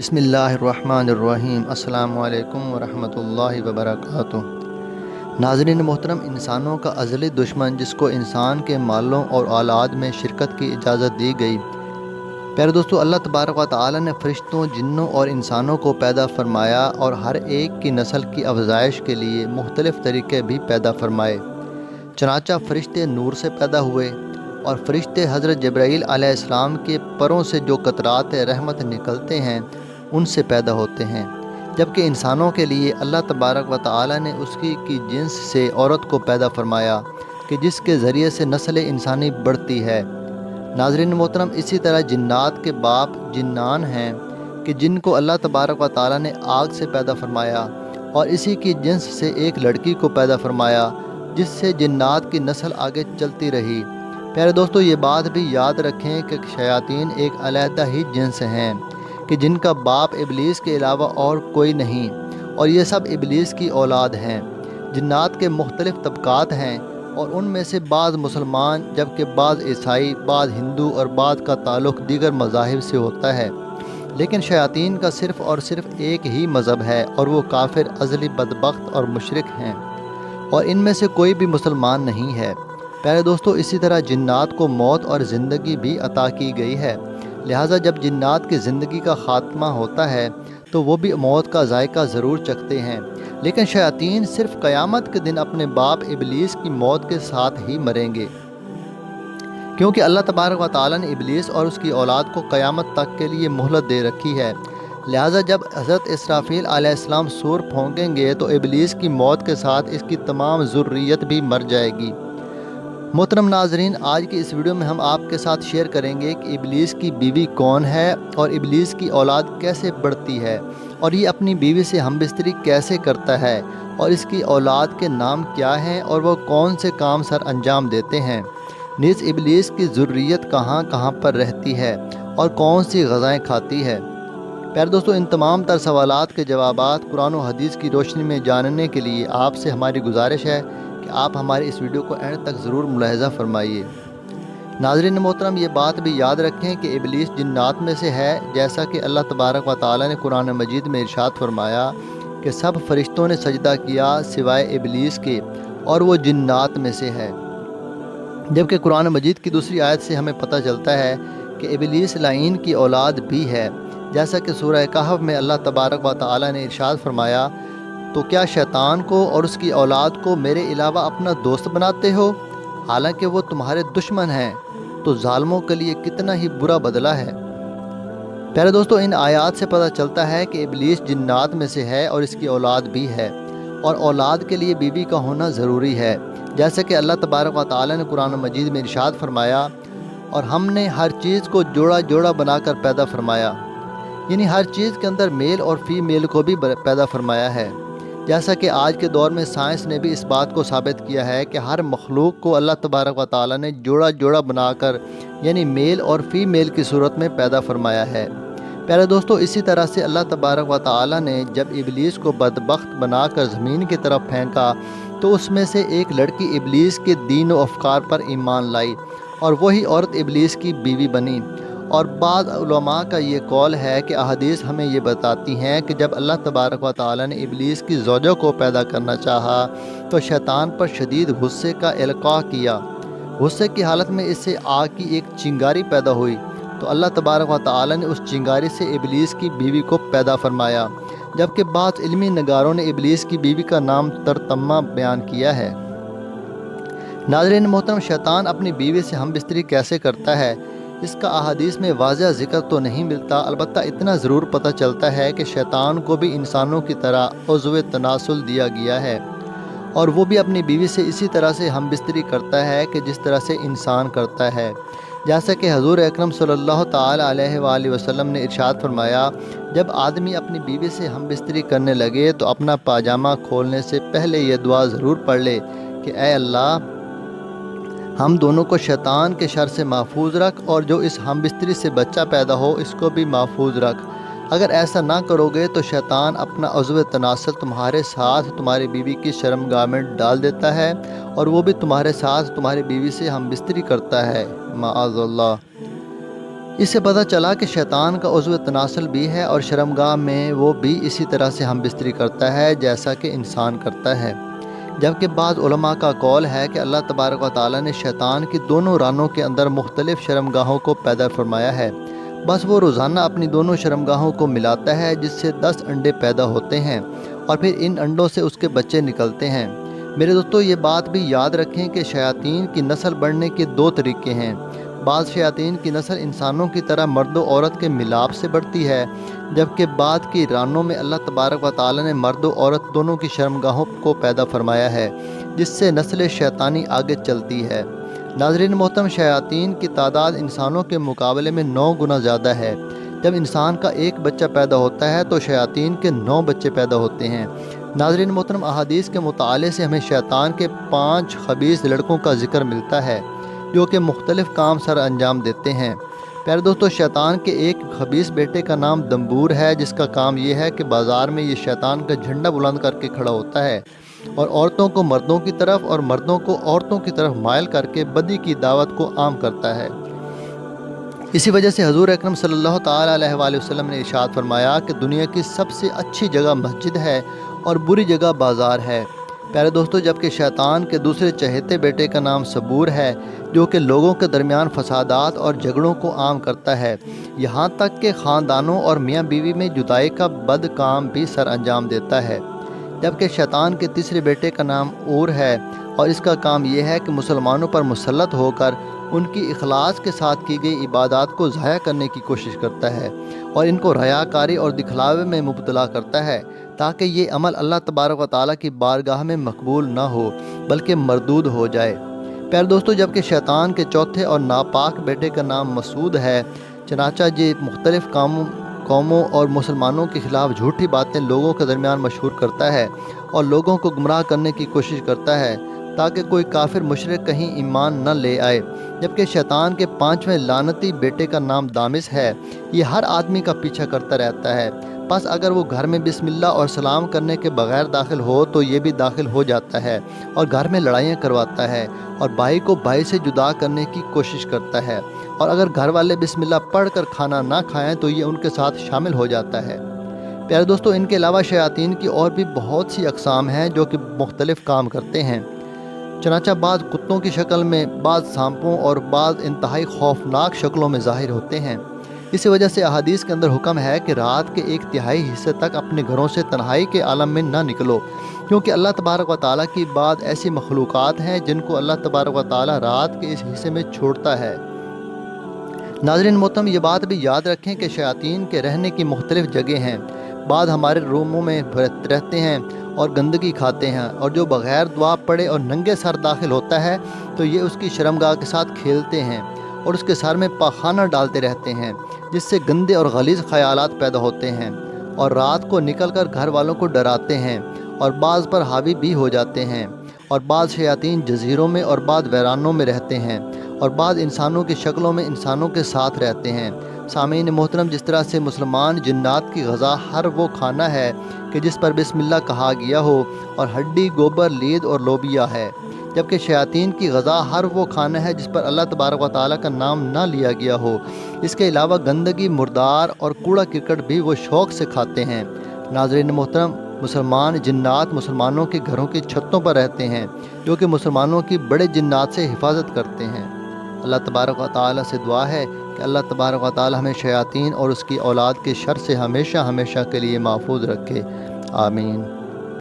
بسم اللہ الرحمن الرحیم۔ السلام علیکم ورحمۃ اللہ وبرکاتہ۔ ناظرین محترم، انسانوں کا ازلی دشمن جس کو انسان کے مالوں اور اولاد میں شرکت کی اجازت دی گئی، پیارے دوستو، اللہ تبارک و تعالی نے فرشتوں، جنوں اور انسانوں کو پیدا فرمایا اور ہر ایک کی نسل کی افزائش کے لیے مختلف طریقے بھی پیدا فرمائے۔ چنانچہ فرشتے نور سے پیدا ہوئے اور فرشتے حضرت جبرائیل علیہ السلام کے پروں سے جو قطرات رحمت نکلتے ہیں ان سے پیدا ہوتے ہیں، جبکہ انسانوں کے لیے اللہ تبارک و تعالی نے اس کی جنس سے عورت کو پیدا فرمایا کہ جس کے ذریعے سے نسل انسانی بڑھتی ہے۔ ناظرین محترم، اسی طرح جنات کے باپ جنان ہیں کہ جن کو اللہ تبارک و تعالی نے آگ سے پیدا فرمایا اور اسی کی جنس سے ایک لڑکی کو پیدا فرمایا جس سے جنات کی نسل آگے چلتی رہی۔ پیارے دوستو، یہ بات بھی یاد رکھیں کہ شیاطین ایک علیحدہ ہی جنس ہیں کہ جن کا باپ ابلیس کے علاوہ اور کوئی نہیں، اور یہ سب ابلیس کی اولاد ہیں۔ جنات کے مختلف طبقات ہیں اور ان میں سے بعض مسلمان، جبکہ بعض عیسائی، بعض ہندو اور بعض کا تعلق دیگر مذاہب سے ہوتا ہے، لیکن شیاطین کا صرف اور صرف ایک ہی مذہب ہے اور وہ کافر، ازلی، بدبخت اور مشرک ہیں، اور ان میں سے کوئی بھی مسلمان نہیں ہے۔ پیارے دوستو، اسی طرح جنات کو موت اور زندگی بھی عطا کی گئی ہے، لہٰذا جب جنات کی زندگی کا خاتمہ ہوتا ہے تو وہ بھی موت کا ذائقہ ضرور چکھتے ہیں، لیکن شیاطین صرف قیامت کے دن اپنے باپ ابلیس کی موت کے ساتھ ہی مریں گے، کیونکہ اللہ تبارک و تعالی نے ابلیس اور اس کی اولاد کو قیامت تک کے لیے مہلت دے رکھی ہے۔ لہٰذا جب حضرت اسرافیل علیہ السلام سور پھونکیں گے تو ابلیس کی موت کے ساتھ اس کی تمام ذریت بھی مر جائے گی۔ محترم ناظرین، آج کی اس ویڈیو میں ہم آپ کے ساتھ شیئر کریں گے کہ ابلیس کی بیوی کون ہے اور ابلیس کی اولاد کیسے بڑھتی ہے، اور یہ اپنی بیوی سے ہم بستری کیسے کرتا ہے، اور اس کی اولاد کے نام کیا ہیں اور وہ کون سے کام سر انجام دیتے ہیں، نیز ابلیس کی ذریت کہاں کہاں پر رہتی ہے اور کون سی غذائیں کھاتی ہے۔ پیارے دوستو، ان تمام تر سوالات کے جوابات قرآن و حدیث کی روشنی میں جاننے کے لیے آپ سے ہماری گزارش ہے کہ آپ ہماری اس ویڈیو کو اینڈ تک ضرور ملاحظہ فرمائیے۔ ناظرین محترم، یہ بات بھی یاد رکھیں کہ ابلیس جنات میں سے ہے، جیسا کہ اللہ تبارک و تعالی نے قرآن مجید میں ارشاد فرمایا کہ سب فرشتوں نے سجدہ کیا سوائے ابلیس کے اور وہ جنات میں سے ہے، جبکہ قرآن مجید کی دوسری آیت سے ہمیں پتہ چلتا ہے کہ ابلیس لعین کی اولاد بھی ہے، جیسا کہ سورہ کہف میں اللہ تبارک و تعالی نے ارشاد فرمایا، تو کیا شیطان کو اور اس کی اولاد کو میرے علاوہ اپنا دوست بناتے ہو، حالانکہ وہ تمہارے دشمن ہیں، تو ظالموں کے لیے کتنا ہی برا بدلہ ہے۔ پیارے دوستو، ان آیات سے پتہ چلتا ہے کہ ابلیس جنات میں سے ہے اور اس کی اولاد بھی ہے، اور اولاد کے لیے بیوی کا ہونا ضروری ہے، جیسے کہ اللہ تبارک و تعالی نے قرآن مجید میں ارشاد فرمایا، اور ہم نے ہر چیز کو جوڑا جوڑا بنا کر پیدا فرمایا، یعنی ہر چیز کے اندر میل اور فیمیل کو بھی پیدا فرمایا ہے، جیسا کہ آج کے دور میں سائنس نے بھی اس بات کو ثابت کیا ہے کہ ہر مخلوق کو اللہ تبارک و تعالی نے جوڑا جوڑا بنا کر، یعنی میل اور فیمیل کی صورت میں پیدا فرمایا ہے۔ پیارے دوستو، اسی طرح سے اللہ تبارک و تعالی نے جب ابلیس کو بدبخت بنا کر زمین کی طرف پھینکا تو اس میں سے ایک لڑکی ابلیس کے دین و افکار پر ایمان لائی اور وہی عورت ابلیس کی بیوی بنی، اور بعض علماء کا یہ قول ہے کہ احادیث ہمیں یہ بتاتی ہیں کہ جب اللہ تبارک و تعالی نے ابلیس کی زوجہ کو پیدا کرنا چاہا تو شیطان پر شدید غصے کا القاء کیا، غصے کی حالت میں اس سے آگ کی ایک چنگاری پیدا ہوئی، تو اللہ تبارک و تعالی نے اس چنگاری سے ابلیس کی بیوی کو پیدا فرمایا، جبکہ بعض علمی نگاروں نے ابلیس کی بیوی کا نام ترتمہ بیان کیا ہے۔ ناظرین محترم، شیطان اپنی بیوی سے ہم بستری کیسے کرتا ہے، اس کا احادیث میں واضح ذکر تو نہیں ملتا، البتہ اتنا ضرور پتہ چلتا ہے کہ شیطان کو بھی انسانوں کی طرح عضو تناسل دیا گیا ہے، اور وہ بھی اپنی بیوی سے اسی طرح سے ہم بستری کرتا ہے کہ جس طرح سے انسان کرتا ہے، جیسا کہ حضور اکرم صلی اللہ تعالی علیہ وآلہ وسلم نے ارشاد فرمایا، جب آدمی اپنی بیوی سے ہم بستری کرنے لگے تو اپنا پاجامہ کھولنے سے پہلے یہ دعا ضرور پڑھ لے کہ اے اللہ، ہم دونوں کو شیطان کے شر سے محفوظ رکھ، اور جو اس ہم بستری سے بچہ پیدا ہو اس کو بھی محفوظ رکھ۔ اگر ایسا نہ کرو گے تو شیطان اپنا عضو تناسل تمہارے ساتھ تمہاری بیوی کی شرمگاہ میں ڈال دیتا ہے، اور وہ بھی تمہارے ساتھ تمہاری بیوی سے ہم بستری کرتا ہے، معاذ اللہ۔ اس سے پتہ چلا کہ شیطان کا عضو تناسل بھی ہے اور شرمگاہ میں وہ بھی اسی طرح سے ہم بستری کرتا ہے جیسا کہ انسان کرتا ہے، جبکہ بعض علماء کا قول ہے کہ اللہ تبارک و تعالیٰ نے شیطان کی دونوں رانوں کے اندر مختلف شرمگاہوں کو پیدا فرمایا ہے، بس وہ روزانہ اپنی دونوں شرمگاہوں کو ملاتا ہے جس سے 10 انڈے پیدا ہوتے ہیں اور پھر ان انڈوں سے اس کے بچے نکلتے ہیں۔ میرے دوستو، یہ بات بھی یاد رکھیں کہ شیاطین کی نسل بڑھنے کے 2 طریقے ہیں۔ بعض شیاطین کی نسل انسانوں کی طرح مرد و عورت کے ملاپ سے بڑھتی ہے، جبکہ بعد کی رانوں میں اللہ تبارک و تعالیٰ نے مرد و عورت دونوں کی شرمگاہوں کو پیدا فرمایا ہے، جس سے نسل شیطانی آگے چلتی ہے۔ ناظرین محترم، شیاطین کی تعداد انسانوں کے مقابلے میں 9 گنا زیادہ ہے۔ جب انسان کا ایک بچہ پیدا ہوتا ہے تو شیاطین کے 9 بچے پیدا ہوتے ہیں۔ ناظرین محترم، احادیث کے مطالعے سے ہمیں شیطان کے 5 خبیث لڑکوں کا ذکر ملتا ہے جو کہ مختلف کام سر انجام دیتے ہیں۔ پیارے دوستو، شیطان کے ایک خبیث بیٹے کا نام دمبور ہے، جس کا کام یہ ہے کہ بازار میں یہ شیطان کا جھنڈا بلند کر کے کھڑا ہوتا ہے اور عورتوں کو مردوں کی طرف اور مردوں کو عورتوں کی طرف مائل کر کے بدی کی دعوت کو عام کرتا ہے۔ اسی وجہ سے حضور اکرم صلی اللہ تعالیٰ علیہ وآلہ وسلم نے ارشاد فرمایا کہ دنیا کی سب سے اچھی جگہ مسجد ہے اور بری جگہ بازار ہے۔ پیارے دوستو، جبکہ شیطان کے دوسرے چہیتے بیٹے کا نام صبور ہے، جو کہ لوگوں کے درمیان فسادات اور جھگڑوں کو عام کرتا ہے، یہاں تک کہ خاندانوں اور میاں بیوی میں جدائی کا بد کام بھی سر انجام دیتا ہے۔ جبکہ شیطان کے تیسرے بیٹے کا نام اور ہے اور اس کا کام یہ ہے کہ مسلمانوں پر مسلط ہو کر ان کی اخلاص کے ساتھ کی گئی عبادات کو ضائع کرنے کی کوشش کرتا ہے اور ان کو ریاکاری اور دکھلاوے میں مبتلا کرتا ہے، تاکہ یہ عمل اللہ تبارک و تعالیٰ کی بارگاہ میں مقبول نہ ہو بلکہ مردود ہو جائے۔ پیارے دوستو، جبکہ شیطان کے چوتھے اور ناپاک بیٹے کا نام مسعود ہے، چنانچہ یہ مختلف قوموں اور مسلمانوں کے خلاف جھوٹی باتیں لوگوں کے درمیان مشہور کرتا ہے اور لوگوں کو گمراہ کرنے کی کوشش کرتا ہے تاکہ کوئی کافر مشرک کہیں ایمان نہ لے آئے۔ جبکہ شیطان کے 5ویں لعنتی بیٹے کا نام دامس ہے، یہ ہر آدمی کا پیچھا کرتا رہتا ہے، بس اگر وہ گھر میں بسم اللہ اور سلام کرنے کے بغیر داخل ہو تو یہ بھی داخل ہو جاتا ہے اور گھر میں لڑائیاں کرواتا ہے اور بھائی کو بھائی سے جدا کرنے کی کوشش کرتا ہے، اور اگر گھر والے بسم اللہ پڑھ کر کھانا نہ کھائیں تو یہ ان کے ساتھ شامل ہو جاتا ہے۔ پیارے دوستو، ان کے علاوہ شیاطین کی اور بھی بہت سی اقسام ہیں جو کہ مختلف کام کرتے ہیں، چنانچہ بعض کتوں کی شکل میں، بعض سانپوں اور بعض انتہائی خوفناک شکلوں میں ظاہر ہوتے ہیں۔ اسی وجہ سے احادیث کے اندر حکم ہے کہ رات کے 1/3 حصے تک اپنے گھروں سے تنہائی کے عالم میں نہ نکلو، کیونکہ اللہ تبارک و تعالیٰ کی بعض ایسی مخلوقات ہیں جن کو اللہ تبارک و تعالیٰ رات کے اس حصے میں چھوڑتا ہے۔ ناظرین محترم، یہ بات بھی یاد رکھیں کہ شیاطین کے رہنے کی مختلف جگہیں ہیں۔ بعض ہمارے روموں میں رہتے ہیں اور گندگی کھاتے ہیں، اور جو بغیر دعا پڑے اور ننگے سر داخل ہوتا ہے تو یہ اس کی شرمگاہ کے ساتھ کھیلتے ہیں اور اس کے سر میں پاخانہ ڈالتے رہتے ہیں، جس سے گندے اور غلیظ خیالات پیدا ہوتے ہیں، اور رات کو نکل کر گھر والوں کو ڈراتے ہیں اور بعض پر حاوی بھی ہو جاتے ہیں۔ اور بعض شیاطین جزیروں میں اور بعض ویرانوں میں رہتے ہیں اور بعض انسانوں کی شکلوں میں انسانوں کے ساتھ رہتے ہیں۔ سامعین محترم، جس طرح سے مسلمان جنات کی غذا ہر وہ کھانا ہے کہ جس پر بسم اللہ کہا گیا ہو اور ہڈی، گوبر، لید اور لوبیا ہے، جبکہ شیاطین کی غذا ہر وہ کھانا ہے جس پر اللہ تبارک و تعالیٰ کا نام نہ لیا گیا ہو۔ اس کے علاوہ گندگی، مردار اور کوڑا کرکٹ بھی وہ شوق سے کھاتے ہیں۔ ناظرین محترم، مسلمان جنات مسلمانوں کے گھروں کی چھتوں پر رہتے ہیں، جو کہ مسلمانوں کی بڑے جنات سے حفاظت کرتے ہیں۔ اللہ تبارک و تعالیٰ سے دعا ہے کہ اللہ تبارک و تعالیٰ ہمیں شیاطین اور اس کی اولاد کے شر سے ہمیشہ ہمیشہ کے لیے محفوظ رکھے۔ آمین۔